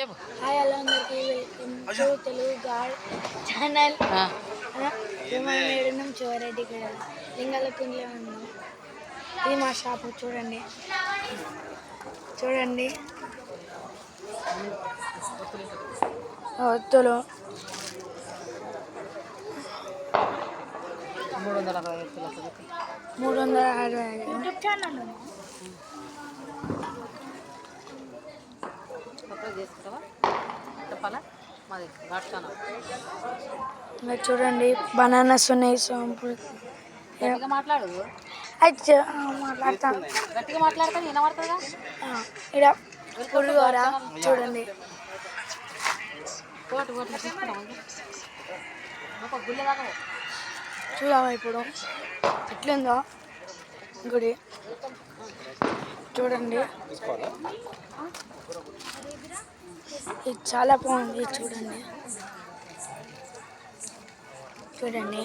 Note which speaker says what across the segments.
Speaker 1: Hi hello అందరికీ welcome to Telugu God channel. Madam Chevireddy కూడా లింగాలకుండలో ఉన్నాం. ఇది మా షాపు చూడండి చూడండి ఒత్తులు 365 ఛానల్ చూడండి. బనానాస్ ఉన్నాయి. సోంపులు
Speaker 2: మాట్లాడు
Speaker 1: మాట్లాడతాను.
Speaker 2: గట్టిగా మాట్లాడతాను వినబడుతుందా?
Speaker 1: ఇక్కడ పులిహోర చూడండి. చూద్దామా ఇప్పుడు ఎట్లుందో గుడి చూడండి. ఇది చాలా బాగుంది. చూడండి చూడండి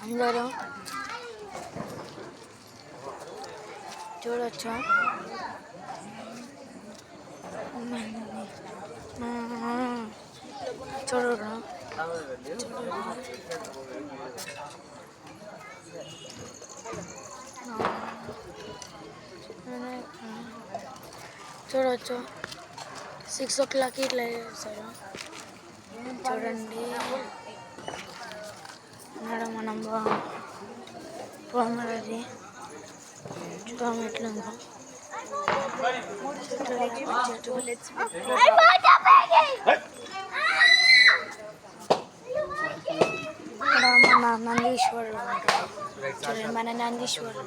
Speaker 1: అందరూ చూడొచ్చు. చూడరు చూడవచ్చు. 6 o'clock ఇట్లా చేస్తారు చూడండి. మేడం మనం పోమరది చూద్దాం ఎట్లుందో. మన నందీశ్వరుడు చూడండి. మన నందీశ్వరుడు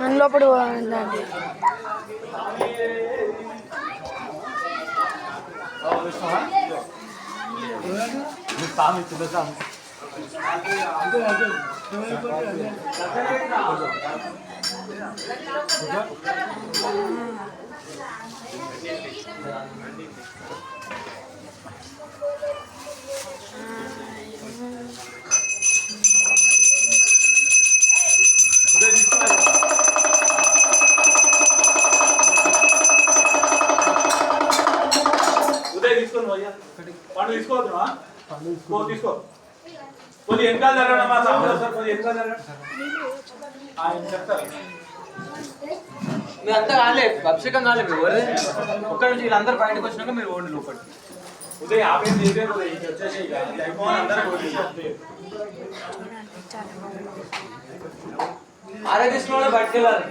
Speaker 1: మన లోపల ఉందండి.
Speaker 3: పండు తీసుకోవద్దుమా? తీసుకో కొద్ది వెనకాల జరగడమ్మా. సార్ కొద్ది వెనకాల జరగడం చెప్తారు.
Speaker 4: మీరు అంతా కాలేదు, అభిషేకం కాలేదు. మీరు ఒక్క నుంచి వీళ్ళందరూ బయటకు వచ్చినాక మీరు ఓడి లోపలి
Speaker 3: ఉదయం 50 వచ్చేసి
Speaker 4: ఆరోగ్య బయటకు వెళ్ళాలి.